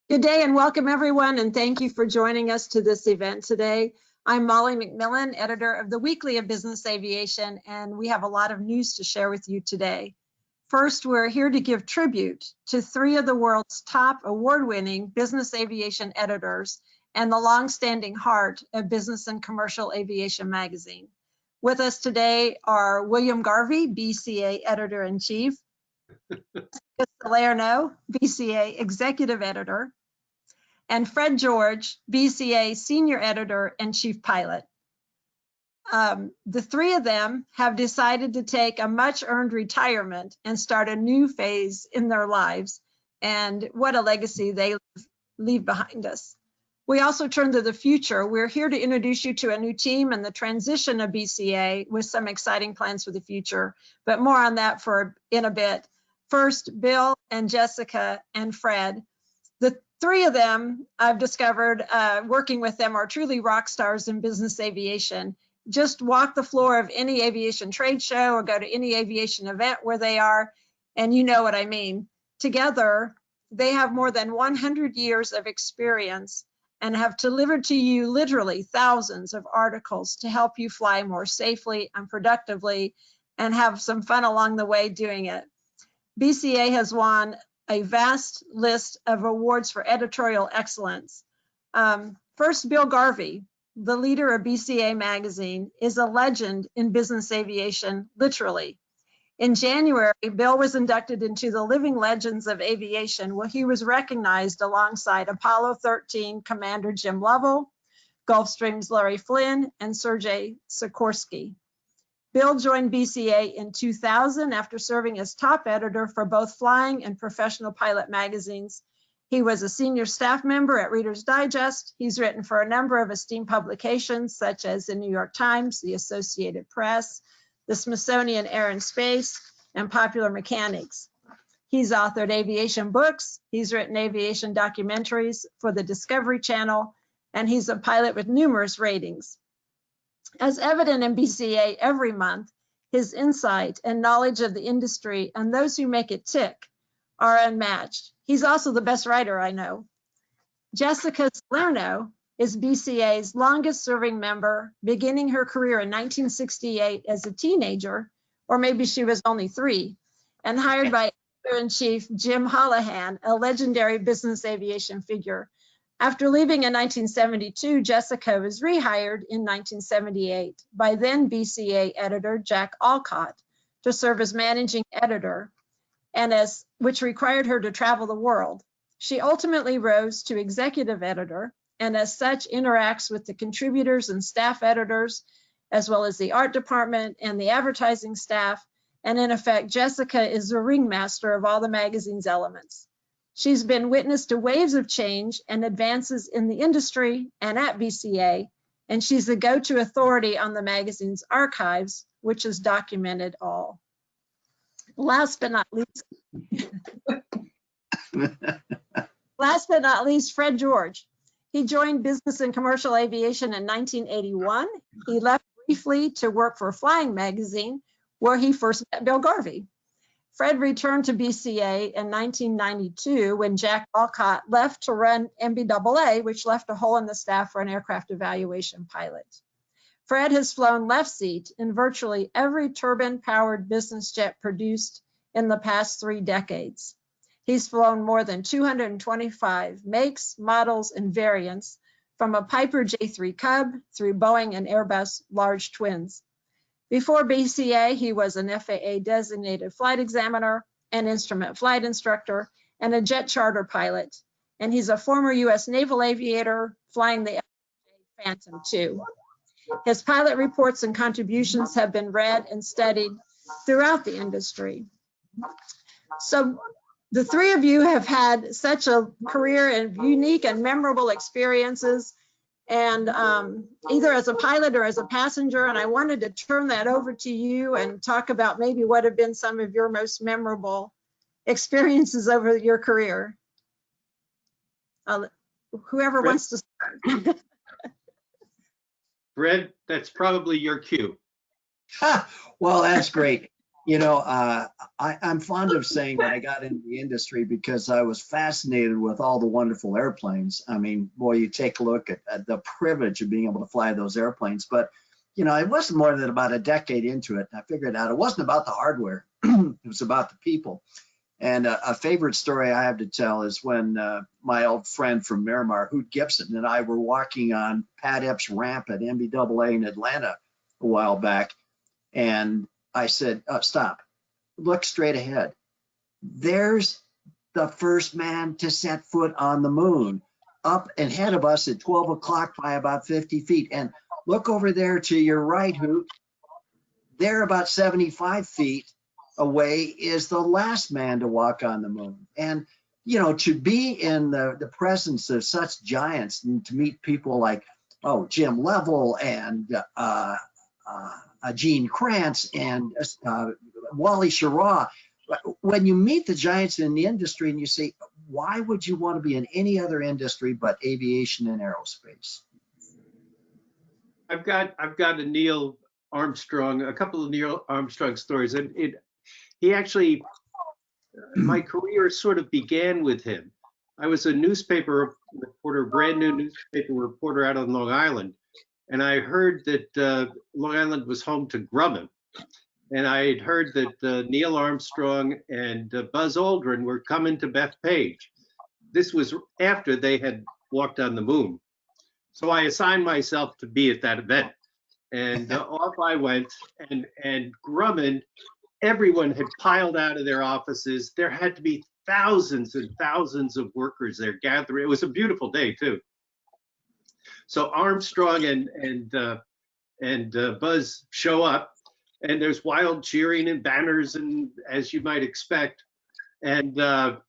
Good day and welcome everyone, and thank you for joining us to this event today. I'm Molly McMillan, editor of the Weekly of Business Aviation, and we have a lot of news to share with you today. First, we're here to give tribute to three of the world's top award-winning business aviation editors and the long-standing heart of Business and Commercial Aviation magazine. With us today are William Garvey, BCA editor-in-chief, Salerno, BCA executive editor, and Fred George, BCA senior editor and chief pilot. The three of them have decided to take a much-earned retirement and start a new phase in their lives, and what a legacy they leave behind us. We also turn to the future. We're here to introduce you to a new team and the transition of BCA with some exciting plans for the future, but more on that in a bit. First, Bill and Jessica and Fred. The three of them, I've discovered, working with them, are truly rock stars in business aviation. Just walk the floor of any aviation trade show or go to any aviation event where they are, and you know what I mean. Together, they have more than 100 years of experience and have delivered to you literally thousands of articles to help you fly more safely and productively and have some fun along the way doing it. BCA has won a vast list of awards for editorial excellence. First, Bill Garvey, the leader of BCA magazine, is a legend in business aviation, literally. In January, Bill was inducted into the Living Legends of Aviation, where he was recognized alongside Apollo 13 Commander Jim Lovell, Gulfstream's Larry Flynn, and Sergei Sikorsky. Bill joined BCA in 2000 after serving as top editor for both flying and professional pilot magazines. He was a senior staff member at Reader's Digest. He's written for a number of esteemed publications such as the New York Times, the Associated Press, the Smithsonian Air and Space, and Popular Mechanics. He's authored aviation books. He's written aviation documentaries for the Discovery Channel, and he's a pilot with numerous ratings. As evident in BCA every month, his insight and knowledge of the industry and those who make it tick are unmatched. He's also the best writer I know. Jessica Salerno is BCA's longest serving member, beginning her career in 1968 as a teenager, or maybe she was only 3, and hired by editor-in-chief Jim Holohan, a legendary business aviation figure. After leaving in 1972, Jessica was rehired in 1978 by then BCA editor Jack Alcott to serve as managing editor, which required her to travel the world. She ultimately rose to executive editor, and as such interacts with the contributors and staff editors, as well as the art department and the advertising staff. And in effect, Jessica is the ringmaster of all the magazine's elements. She's been witness to waves of change and advances in the industry and at BCA, and she's the go-to authority on the magazine's archives, which has documented all. Last but not least, Fred George. He joined Business and Commercial Aviation in 1981. He left briefly to work for Flying Magazine, where he first met Bill Garvey. Fred returned to BCA in 1992 when Jack Alcott left to run MBAA, which left a hole in the staff for an aircraft evaluation pilot. Fred has flown left seat in virtually every turbine-powered business jet produced in the past 3 decades. He's flown more than 225 makes, models, and variants, from a Piper J3 Cub through Boeing and Airbus large twins. Before BCA, he was an FAA designated flight examiner, an instrument flight instructor, and a jet charter pilot. And he's a former U.S. naval aviator flying the Phantom II. His pilot reports and contributions have been read and studied throughout the industry. So the three of you have had such a career and unique and memorable experiences, and either as a pilot or as a passenger, and I wanted to turn that over to you and talk about maybe what have been some of your most memorable experiences over your career. Whoever Fred, wants to start. Fred, that's probably your cue. Well, that's great. You know, I'm fond of saying that I got into the industry because I was fascinated with all the wonderful airplanes. I mean, boy, you take a look at the privilege of being able to fly those airplanes. But, you know, it wasn't more than about a decade into it. I figured out it wasn't about the hardware. It was about the people. And a favorite story I have to tell is when my old friend from Miramar, Hoot Gibson, and I were walking on Pat Epps' ramp at MBAA in Atlanta a while back. And I said, stop, look straight ahead. There's the first man to set foot on the moon, up ahead of us at 12 o'clock by about 50 feet. And look over there to your right, Hoot. They're about 75 feet away is the last man to walk on the moon. And, you know, to be in the presence of such giants and to meet people like, oh, Jim Lovell and Gene Kranz and Wally Schirra, when you meet the giants in the industry and you say, why would you want to be in any other industry but aviation and aerospace? I've got a Neil Armstrong, a couple of Neil Armstrong stories, and he actually, my career sort of began with him. I was a newspaper reporter, brand new newspaper reporter out on Long Island, and I heard that Long Island was home to Grumman, and I had heard that Neil Armstrong and Buzz Aldrin were coming to Bethpage. This was after they had walked on the moon. So I assigned myself to be at that event, and off I went, and Grumman, everyone had piled out of their offices. There had to be thousands and thousands of workers there gathering. It was a beautiful day too. So Armstrong and Buzz show up, and there's wild cheering and banners, and as you might expect. And the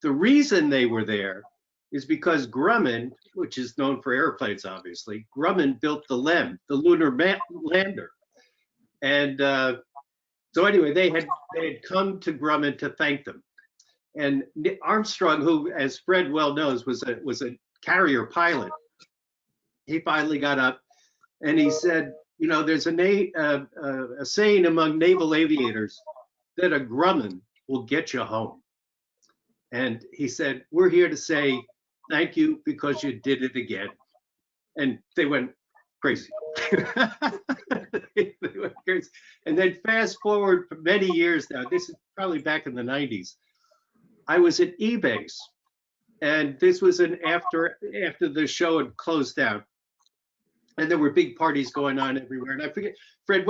reason they were there is because Grumman, which is known for airplanes, obviously, Grumman built the LEM, the lunar lander. And so anyway, they had come to Grumman to thank them. And Armstrong, who, as Fred well knows, was a carrier pilot, he finally got up and he said, you know, there's a saying among naval aviators that a Grumman will get you home. And he said, we're here to say thank you because you did it again. And they went crazy. They went crazy. And then fast forward for many years now, this is probably back in the 90s, I was at eBay's, and this was after the show had closed down. And there were big parties going on everywhere. And I forget, Fred,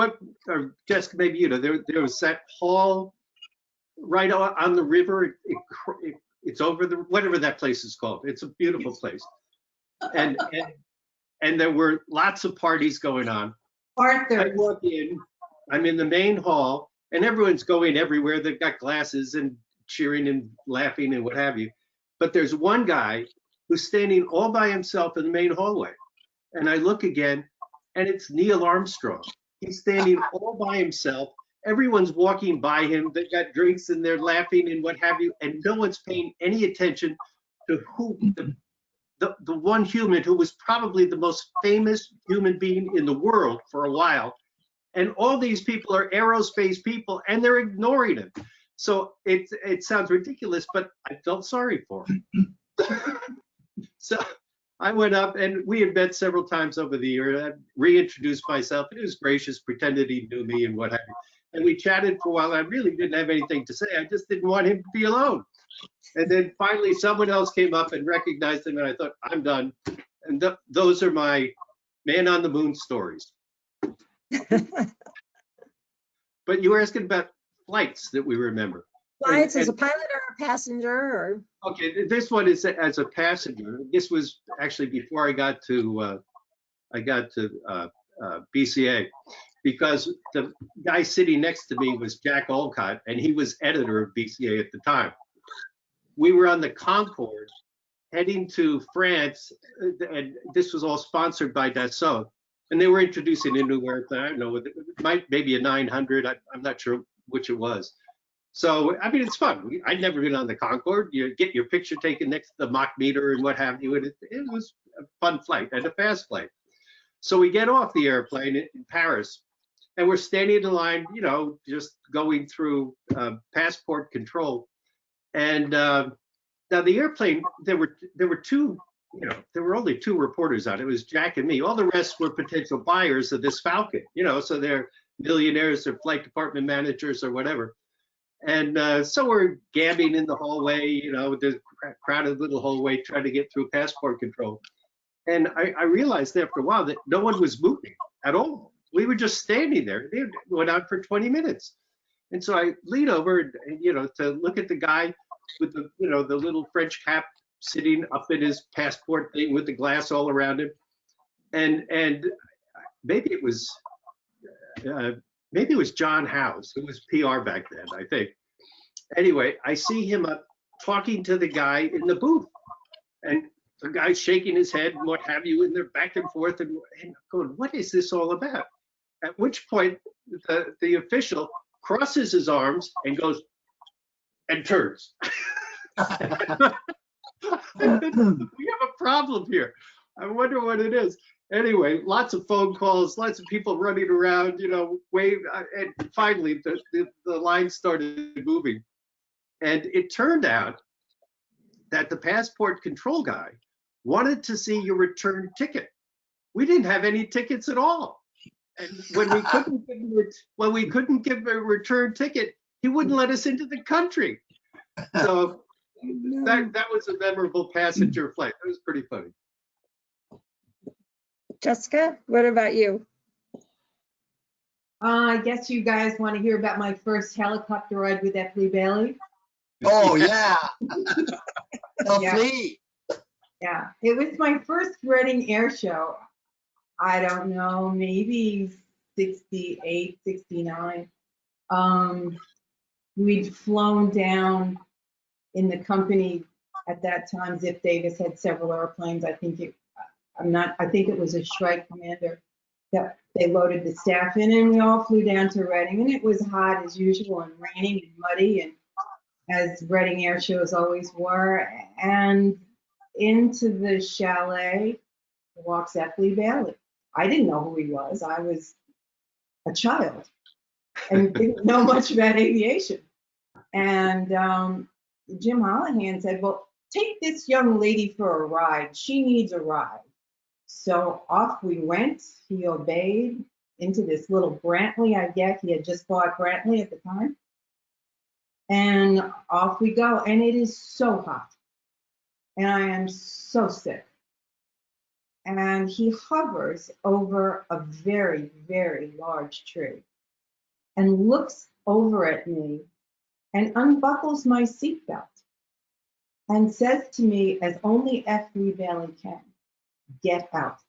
or Jessica, maybe you know, there was that hall right on the river. It's over whatever that place is called. It's a beautiful place. And there were lots of parties going on. Arthur. I walk in, I'm in the main hall, and everyone's going everywhere. They've got glasses and cheering and laughing and what have you. But there's one guy who's standing all by himself in the main hallway. And I look again, and it's Neil Armstrong. He's standing all by himself. Everyone's walking by him. They've got drinks and they're laughing and what have you, and no one's paying any attention to who the one human who was probably the most famous human being in the world for a while. And all these people are aerospace people, and they're ignoring him. So it sounds ridiculous, but I felt sorry for him. So I went up, and we had met several times over the year. I reintroduced myself, and he was gracious, pretended he knew me and what have you. And we chatted for a while. I really didn't have anything to say. I just didn't want him to be alone. And then finally, someone else came up and recognized him, and I thought, I'm done. And those are my man on the moon stories. But you were asking about flights that we remember. Flights as a pilot or a passenger, or? Okay, this one is as a passenger. This was actually before I got to BCA, because the guy sitting next to me was Jack Olcott, and he was editor of BCA at the time. We were on the Concorde heading to France, and this was all sponsored by Dassault, and they were introducing a new airplane. I don't know, maybe a 900. I'm not sure which it was. So, I mean, it's fun. I'd never been on the Concorde. You get your picture taken next to the Mach meter and what have you, and it was a fun flight and a fast flight. So we get off the airplane in Paris, and we're standing in line, you know, just going through passport control. And now the airplane, there were two, you know, there were only two reporters on it. It was Jack and me. All the rest were potential buyers of this Falcon, you know, so they're millionaires or flight department managers or whatever. And so we're gabbing in the hallway, you know, the crowded little hallway trying to get through passport control. And I realized after a while that no one was moving at all. We were just standing there. They went on for 20 minutes. And so I lean over, and, you know, to look at the guy with the, you know, the little French cap sitting up in his passport thing with the glass all around him. And maybe it was John House, who was PR back then, I think. Anyway, I see him talking to the guy in the booth, and the guy's shaking his head and what have you, and they're back and forth and going, what is this all about? At which point the official crosses his arms and goes and turns. We have a problem here. I wonder what it is. Anyway, lots of phone calls, lots of people running around, you know, and finally the line started moving. And it turned out that the passport control guy wanted to see your return ticket. We didn't have any tickets at all. And when we couldn't give a return ticket, he wouldn't let us into the country. So that was a memorable passenger flight. It was pretty funny. Jessica, what about you? I guess you guys want to hear about my first helicopter ride with Eppley Bailey. Oh, yeah. Yeah. Fleet. Yeah, it was my first Reading Air Show. I don't know, maybe 68, 69. We'd flown down in the company at that time. Ziff Davis had several airplanes. I think it was a Shrike Commander that they loaded the staff in, and we all flew down to Reading, and it was hot as usual and raining and muddy, and as Reading Air Shows always were. And into the chalet walks Eppley Bailey. I didn't know who he was. I was a child and didn't know much about aviation. And Jim Holohan said, well, take this young lady for a ride. She needs a ride. So off we went. He obeyed into this little Brantley, I guess. He had just bought Brantley at the time. And off we go. And it is so hot. And I am so sick. And he hovers over a very, very large tree and looks over at me and unbuckles my seatbelt and says to me, as only Eppley Bailey can, get out.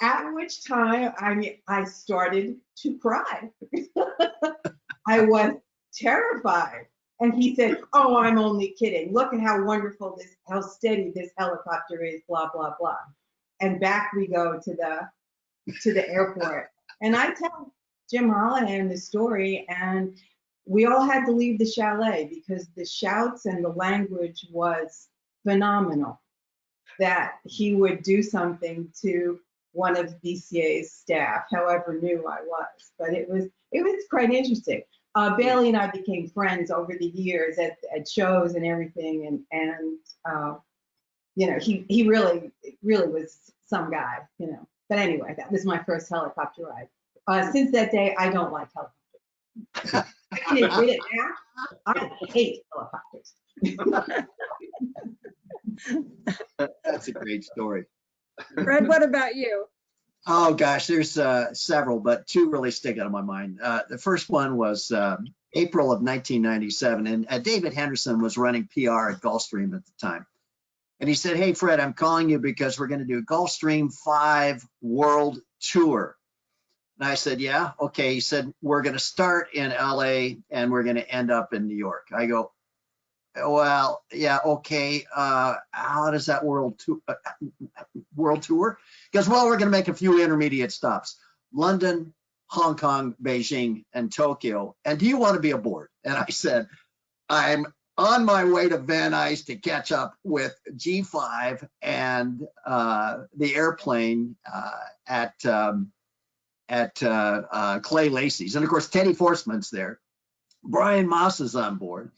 At which time, I started to cry. I was terrified. And he said, oh, I'm only kidding. Look at how wonderful how steady this helicopter is, blah, blah, blah. And back we go to the airport. And I tell Jim Holohan the story, and we all had to leave the chalet because the shouts and the language was phenomenal, that he would do something to one of BCA's staff, however new I was. But it was quite interesting. Bailey and I became friends over the years at shows and everything, and you know, he really was some guy, you know. But anyway, that was my first helicopter ride. Since that day, I don't like helicopters. I can admit it now. I hate helicopters. That's a great story. Fred, what about you? Oh gosh, there's several, but two really stick out of my mind. The first one was April of 1997, and David Henderson was running PR at Gulfstream at the time. And he said, hey, Fred, I'm calling you because we're going to do a Gulfstream 5 World Tour. And I said, yeah, okay. He said, we're going to start in LA and we're going to end up in New York. I go, well, yeah, okay. How does that world tour? He goes, well, we're going to make a few intermediate stops: London, Hong Kong, Beijing, and Tokyo. And do you want to be aboard? And I said, I'm on my way to Van Nuys to catch up with G5 and the airplane at Clay Lacey's. And of course, Teddy Forsman's there. Brian Moss is on board.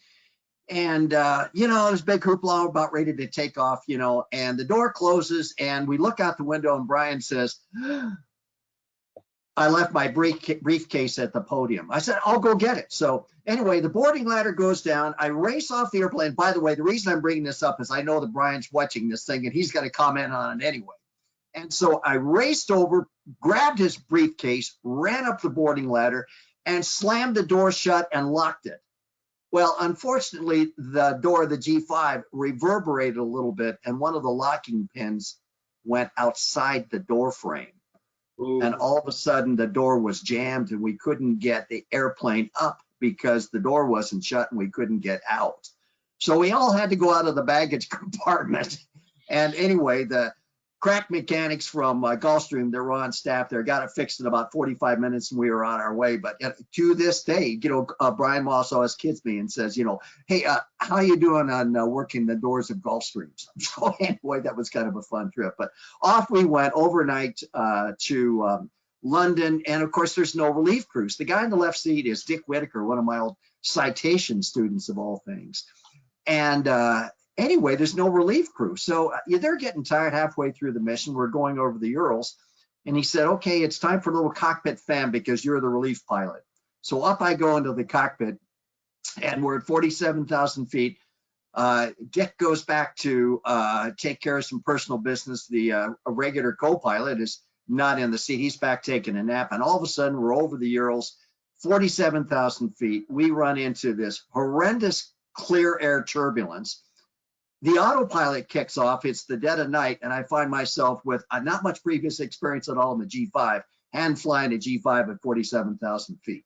And, there's big hoopla about ready to take off, and the door closes and we look out the window and Brian says, I left my briefcase at the podium. I said, I'll go get it. So anyway, the boarding ladder goes down. I race off the airplane. By the way, the reason I'm bringing this up is I know that Brian's watching this thing and he's got to comment on it anyway. And so I raced over, grabbed his briefcase, ran up the boarding ladder and slammed the door shut and locked it. Well, unfortunately, the door of the G5 reverberated a little bit and one of the locking pins went outside the door frame. Ooh. And all of a sudden the door was jammed and we couldn't get the airplane up because the door wasn't shut and we couldn't get out. So we all had to go out of the baggage compartment. And anyway, the crack mechanics from Gulfstream, they were on staff there, got it fixed in about 45 minutes and we were on our way. But to this day, Brian Moss always kids me and says, hey, how you doing on working the doors of Gulfstreams? So anyway, that was kind of a fun trip. But off we went overnight to London. And of course, there's no relief crews. The guy in the left seat is Dick Whitaker, one of my old citation students of all things. And anyway, there's no relief crew. So they're getting tired halfway through the mission. We're going over the Urals. And he said, okay, it's time for a little cockpit fan because you're the relief pilot. So up I go into the cockpit and we're at 47,000 feet. Dick goes back to take care of some personal business. The regular co-pilot is not in the seat. He's back taking a nap. And all of a sudden we're over the Urals, 47,000 feet. We run into this horrendous clear air turbulence. The autopilot kicks off. It's the dead of night, and I find myself with not much previous experience at all in the G5, hand flying a G5 at 47,000 feet.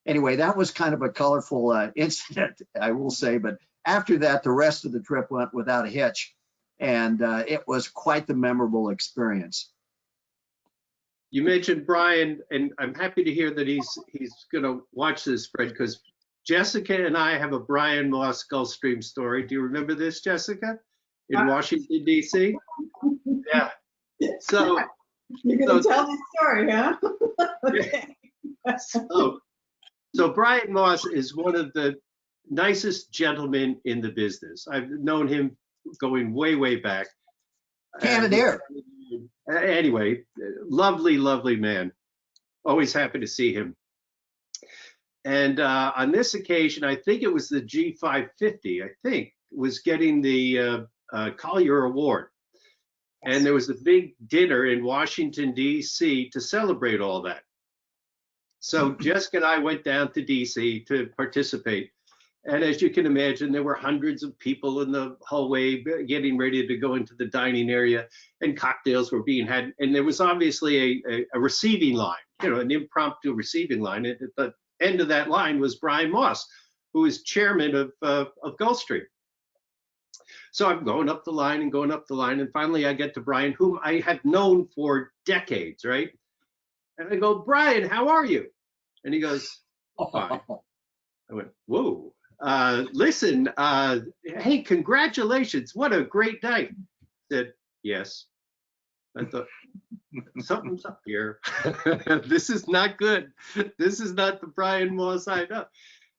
Anyway, that was kind of a colorful incident, I will say. But after that, the rest of the trip went without a hitch, and it was quite the memorable experience. You mentioned Brian, and I'm happy to hear that he's going to watch this, Fred, because Jessica and I have a Brian Moss Gulfstream story. Do you remember this, Jessica? In Washington, D.C.? Yeah. So you're going to tell this story, huh? Okay. So Brian Moss is one of the nicest gentlemen in the business. I've known him going way, way back. Canadair. Anyway, lovely, lovely man. Always happy to see him. And on this occasion, I think it was the G550, was getting the Collier Award. And there was a big dinner in Washington, D.C. to celebrate all that. So Jessica and I went down to D.C. to participate. And as you can imagine, there were hundreds of people in the hallway getting ready to go into the dining area, and cocktails were being had. And there was obviously a receiving line, an impromptu receiving line. And at the end of that line was Brian Moss, who is chairman of Gulfstream. So I'm going up the line and going up the line, and finally I get to Brian, whom I had known for decades, right? And I go, Brian, how are you? And he goes, fine. I went, whoa. Listen, hey, congratulations. What a great night. I said, yes. I thought, something's up here. This is not good. This is not the Brian Moss I know.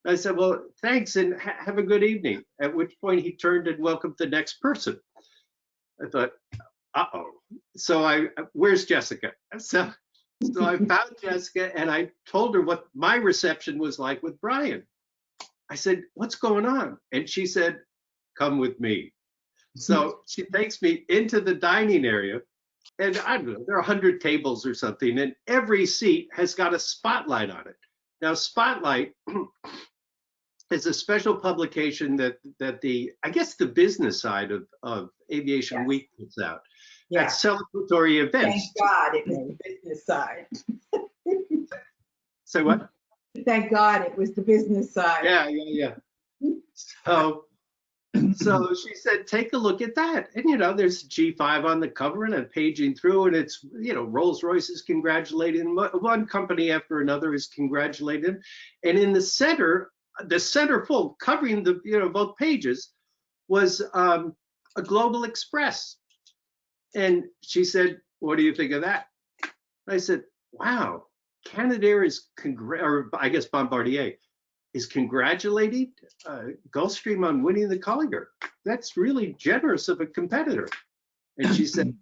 I said, well, thanks and have a good evening. At which point he turned and welcomed the next person. I thought, uh-oh. So where's Jessica? So I found Jessica and I told her what my reception was like with Brian. I said, what's going on? And she said, come with me. So she takes me into the dining area. And I don't know, there are 100 tables or something, and every seat has got a spotlight on it. Now, Spotlight is a special publication that I guess the business side of Aviation Yes. Week puts out. Yeah. At celebratory events. Thank God it was the business side. Say what? Thank God it was the business side. Yeah. So she said, take a look at that. And, there's G5 on the cover, and I'm paging through, and it's, Rolls-Royce is congratulating him. One company after another is congratulating him. And in the center the centerfold covering the, both pages was a Global Express. And she said, what do you think of that? I said, wow, Canadair is, or I guess Bombardier, is congratulating Gulfstream on winning the Collier. That's really generous of a competitor. And she said,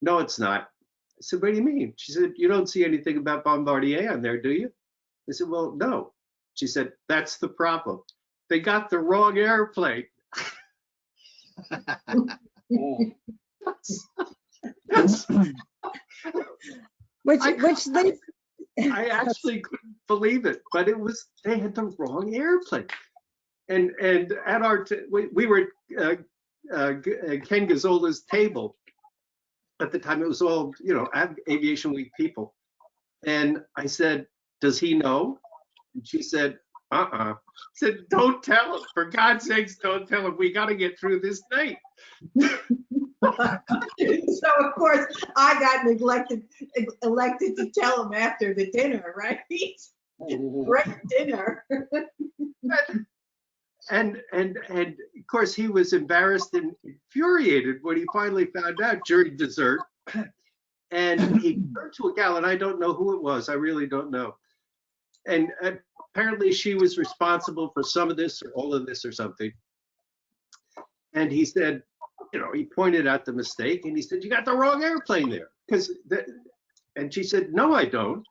no, it's not. I said, what do you mean? She said, you don't see anything about Bombardier on there, do you? I said, well, no. She said, that's the problem. They got the wrong airplane. Which leads. I actually couldn't believe it, but they had the wrong airplane. And at we were at Ken Gazzola's table at the time. It was all, Aviation Week people. And I said, does he know? And she said, I said, don't tell him. For God's sakes, don't tell him. We got to get through this night. So of course I got elected to tell him after the dinner, right? Great dinner. And of course he was embarrassed and infuriated when he finally found out during dessert. And he turned to a gal, and I don't know who it was. I really don't know. And apparently she was responsible for some of this or all of this or something. And he said, he pointed out the mistake, and he said, you got the wrong airplane there. And she said, no, I don't.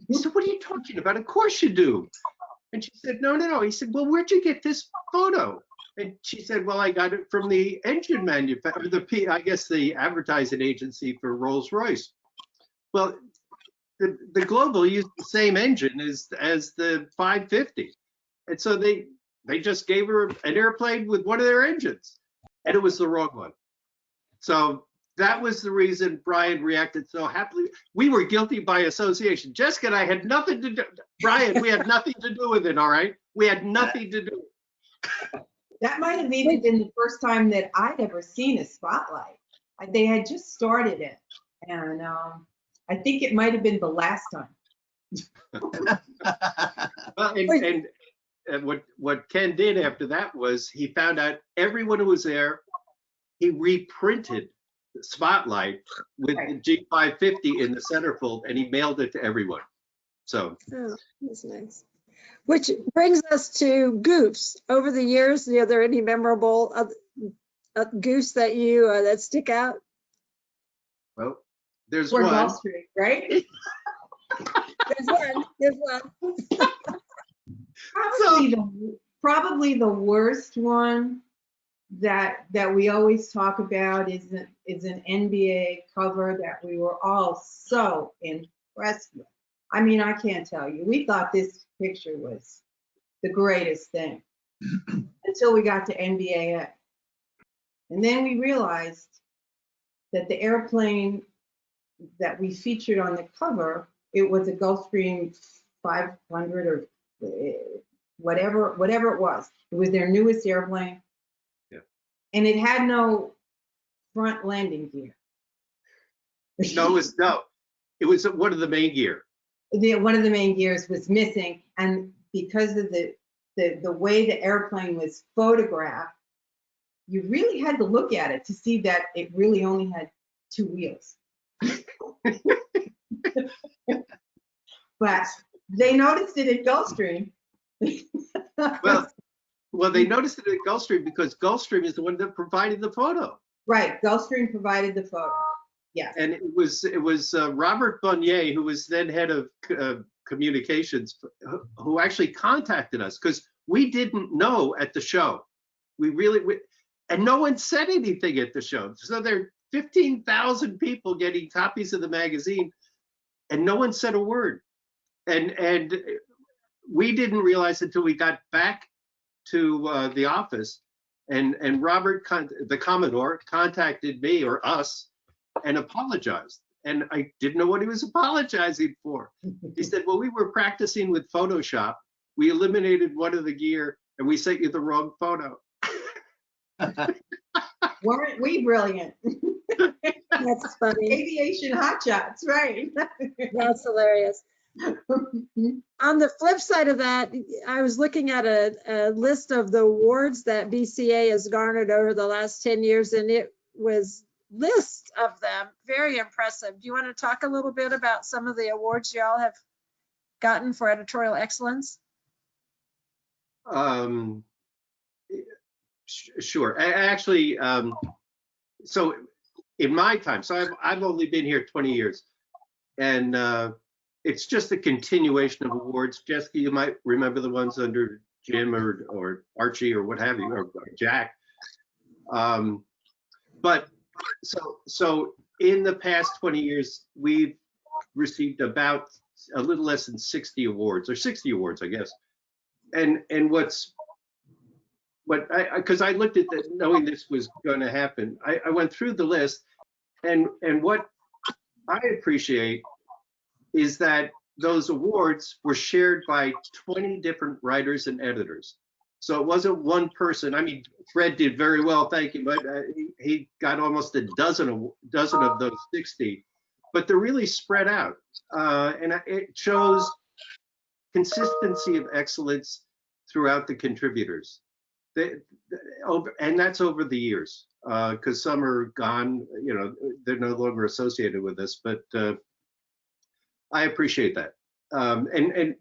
He said, what are you talking about? Of course you do. And she said, no. He said, well, where'd you get this photo? And she said, well, I got it from the engine manufacturer, I guess the advertising agency for Rolls-Royce. Well, the Global used the same engine as the 550. And so they just gave her an airplane with one of their engines. And it was the wrong one. So that was the reason Brian reacted so happily. We were guilty by association. Jessica and I had nothing to do. Brian, we had nothing to do with it, all right? We had nothing to do. That might have even been the first time that I'd ever seen a spotlight. They had just started it. And I think it might have been the last time. Well, and what Ken did after that was he found out everyone who was there. He reprinted the spotlight with the G550 in the centerfold, and he mailed it to everyone. So That's nice. Which brings us to goofs. Over the years, are there any memorable goofs that you that stick out? Well, there's Or one. Gulfstream, right? There's one. Probably the worst one that we always talk about is an NBA cover that we were all so impressed with. I mean, I can't tell you. We thought this picture was the greatest thing until we got to NBA. And then we realized that the airplane that we featured on the cover, it was a Gulfstream 500 or whatever it was. It was their newest airplane. Yeah. And it had no front landing gear. No. It was one of the main gear. One of the main gears was missing, and because of the way the airplane was photographed, you really had to look at it to see that it really only had two wheels. But they noticed it at Gulfstream. Well, they noticed it at Gulfstream because Gulfstream is the one that provided the photo. Right, Gulfstream provided the photo. Yeah. And it was Robert Bonnier, who was then head of communications, who actually contacted us because we didn't know at the show. And no one said anything at the show. So there are 15,000 people getting copies of the magazine, and no one said a word. And we didn't realize until we got back to the office, and Robert, the Commodore, contacted me or us and apologized. And I didn't know what he was apologizing for. He said, well, we were practicing with Photoshop. We eliminated one of the gear and we sent you the wrong photo. Weren't we brilliant? That's funny. Aviation hotshots, right? That's hilarious. On the flip side of that, I was looking at a list of the awards that BCA has garnered over the last 10 years, and it was lists of them. Very impressive. Do you want to talk a little bit about some of the awards y'all have gotten for editorial excellence? Sure. Actually, so in my time, so I've only been here 20 years, and it's just a continuation of awards. Jessica, you might remember the ones under Jim or Archie or what have you, or Jack. But so in the past 20 years, we've received about a little less than 60 awards, or 60 awards, I guess. And because I looked at that knowing this was going to happen, I went through the list, and what I appreciate is that those awards were shared by 20 different writers and editors. So it wasn't one person. I mean, Fred did very well, thank you, but he got almost a dozen of those 60. But they're really spread out, and it shows consistency of excellence throughout the contributors. And that's over the years, because some are gone, you know, they're no longer associated with us, but I appreciate that. And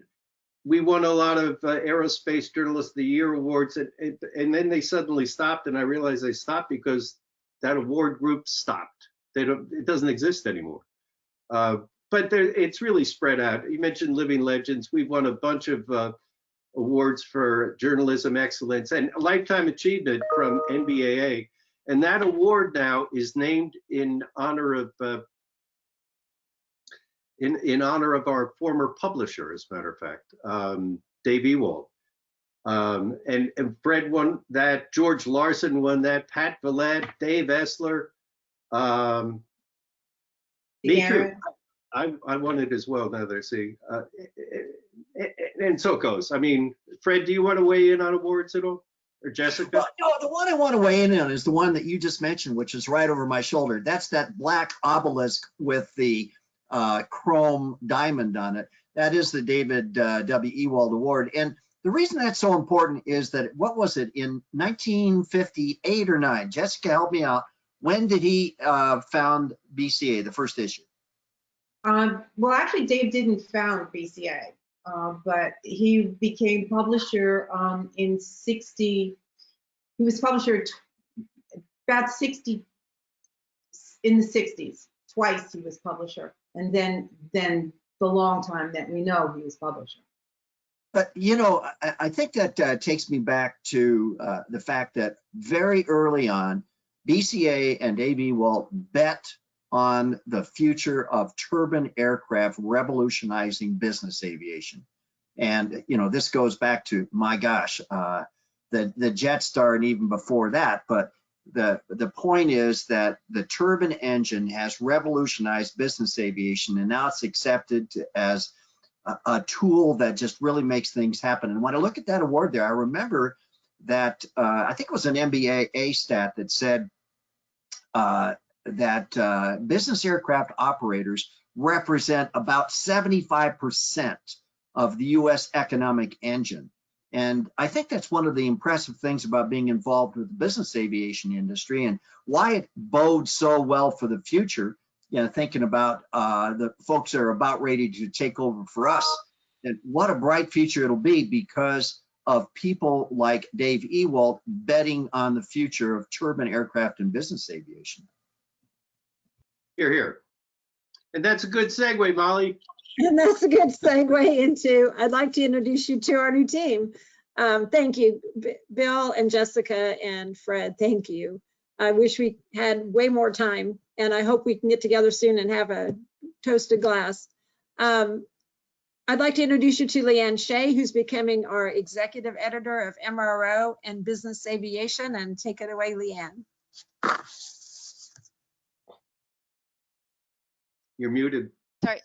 we won a lot of Aerospace Journalist of the Year awards, and then they suddenly stopped, and I realized they stopped because that award group stopped. It doesn't exist anymore. But it's really spread out. You mentioned Living Legends. We've won a bunch of awards for journalism excellence and lifetime achievement from NBAA, and that award now is named in honor of in honor of our former publisher, as a matter of fact, Dave Ewald. And Fred won that, George Larson won that, Pat Villette, Dave Essler. Me too. I won it as well, now that I see. And so it goes. I mean, Fred, do you want to weigh in on awards at all? Or Jessica? Well, no, the one I want to weigh in on is the one that you just mentioned, which is right over my shoulder. That's that black obelisk with the chrome diamond on it. That is the David W. Ewald Award. And the reason that's so important is that, what was it, in 1958 or 9? Jessica, help me out. When did he found BCA, the first issue? Well, actually, Dave didn't found BCA, but he became publisher in 60. He was publisher about 60 in the 60s. Twice he was publisher, and then the long time that we know he was publisher. But, you know, I think that takes me back to the fact that very early on, BCA and Dave Ewald bet on the future of turbine aircraft revolutionizing business aviation. And, you know, this goes back to, my gosh, the Jetstar and even before that. But the point is that the turbine engine has revolutionized business aviation, and now it's accepted as a tool that just really makes things happen. And when I look at that award there, I remember that I think it was an MBA stat that said that business aircraft operators represent about 75% of the US economic engine. And I think that's one of the impressive things about being involved with the business aviation industry, and why it bodes so well for the future. You know, thinking about the folks that are about ready to take over for us, and what a bright future it'll be because of people like Dave Ewald betting on the future of turbine aircraft and business aviation. Here, here. And that's a good segue, Molly. And that's a good segue into, I'd like to introduce you to our new team. Thank you, Bill and Jessica and Fred, thank you. I wish we had way more time, and I hope we can get together soon and have a toasted glass. I'd like to introduce you to Leanne Shea, who's becoming our executive editor of MRO and Business Aviation, and take it away, Leanne. You're muted. Sorry.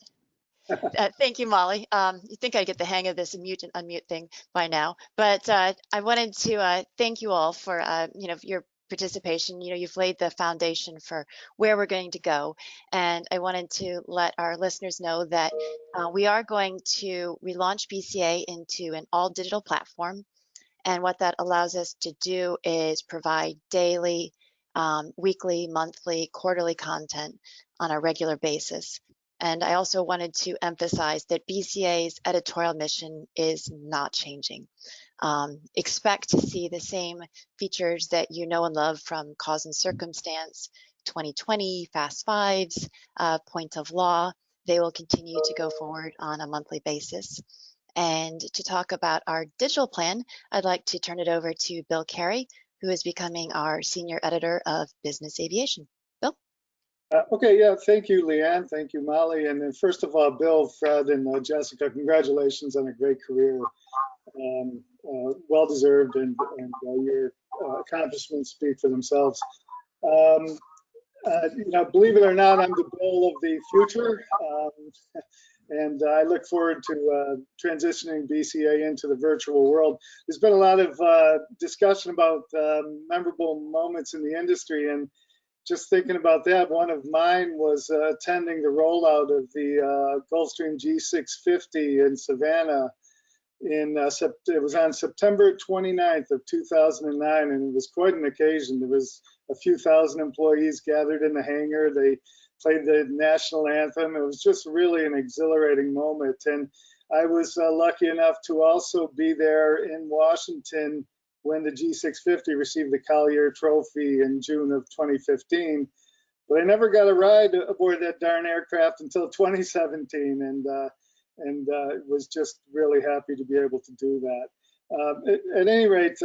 Thank you, Molly. You think I get the hang of this mute and unmute thing by now, but I wanted to thank you all for your participation. You've laid the foundation for where we're going to go. And I wanted to let our listeners know that we are going to relaunch BCA into an all digital platform. And what that allows us to do is provide daily, weekly, monthly, quarterly content on a regular basis. And I also wanted to emphasize that BCA's editorial mission is not changing. Expect to see the same features that you know and love from Cause and Circumstance, 2020, Fast Fives, Point of Law. They will continue to go forward on a monthly basis. And to talk about our digital plan, I'd like to turn it over to Bill Carey, who is becoming our senior editor of Business Aviation. Bill? Okay, yeah, thank you, Leanne. Thank you, Molly. And then first of all, Bill, Fred, and Jessica, congratulations on a great career. Well deserved, and your accomplishments speak for themselves. Believe it or not, I'm the Bill of the future. And I look forward to transitioning BCA into the virtual world. There's been a lot of discussion about memorable moments in the industry, and just thinking about that, one of mine was attending the rollout of the Gulfstream G650 in Savannah. It was on September 29th of 2009, and it was quite an occasion. There was a few thousand employees gathered in the hangar. They played the national anthem. It was just really an exhilarating moment. And I was lucky enough to also be there in Washington when the G650 received the Collier Trophy in June of 2015. But I never got a ride aboard that darn aircraft until 2017, and was just really happy to be able to do that. At any rate,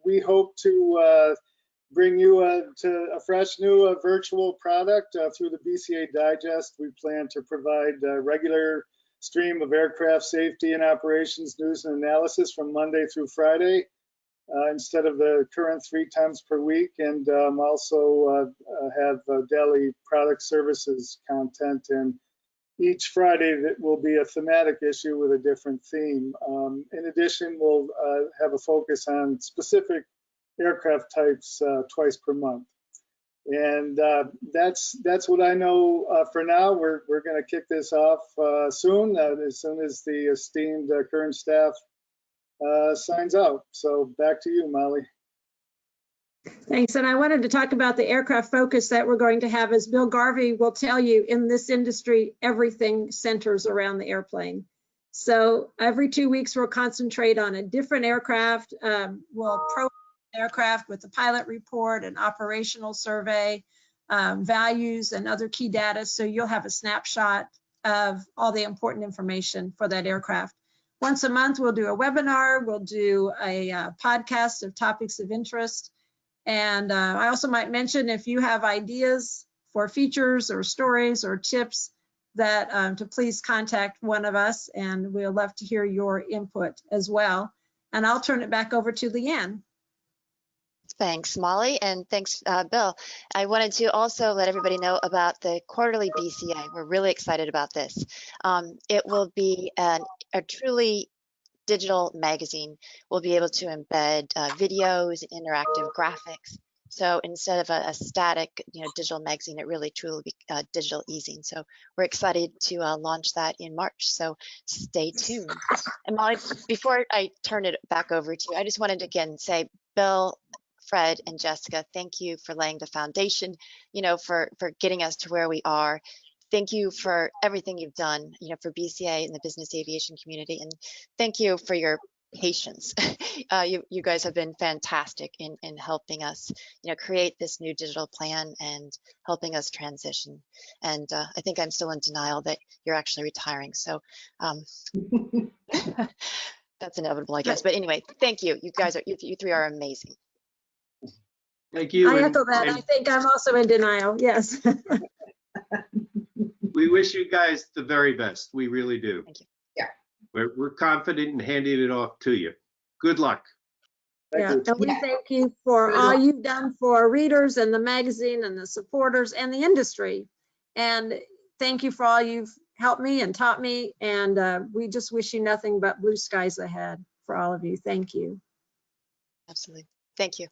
we hope to bring you to a fresh new virtual product through the BCA Digest. We plan to provide a regular stream of aircraft safety and operations news and analysis from Monday through Friday instead of the current 3 times per week, and also have daily product services content. And each Friday that will be a thematic issue with a different theme. In addition, we'll have a focus on specific aircraft types twice per month. And that's what I know for now. We're going to kick this off soon as the esteemed current staff signs out. So back to you, Molly. Thanks. And I wanted to talk about the aircraft focus that we're going to have. As Bill Garvey will tell you, in this industry, everything centers around the airplane. So every 2 weeks, we'll concentrate on a different aircraft. We'll program the aircraft with the pilot report and operational survey, values, and other key data. So you'll have a snapshot of all the important information for that aircraft. Once a month, we'll do a webinar. We'll do a podcast of topics of interest. And I also might mention, if you have ideas for features or stories or tips, that to please contact one of us, and we'll love to hear your input as well. And I'll turn it back over to Leanne. Thanks, Molly, and thanks, Bill. I wanted to also let everybody know about the quarterly BCA. We're really excited about this. It will be a truly digital magazine. We'll be able to embed videos, interactive graphics. So instead of a static, digital magazine, it really truly will be digital easing. So we're excited to launch that in March. So stay tuned. And Molly, before I turn it back over to you, I just wanted to again say, Bill, Fred, and Jessica, thank you for laying the foundation, for getting us to where we are. Thank you for everything you've done, for BCA and the business aviation community. And thank you for your patience. You guys have been fantastic in helping us, create this new digital plan and helping us transition. And I think I'm still in denial that you're actually retiring. So that's inevitable, I guess. But anyway, thank you. You guys you 3 are amazing. Thank you. I echo that. I think I'm also in denial. Yes. We wish you guys the very best. We really do. Thank you. Yeah. We're confident in handing it off to you. Good luck. Yeah, Thank you. and we thank you for all you've done for readers and the magazine and the supporters and the industry. And thank you for all you've helped me and taught me. And we just wish you nothing but blue skies ahead for all of you. Thank you. Absolutely. Thank you.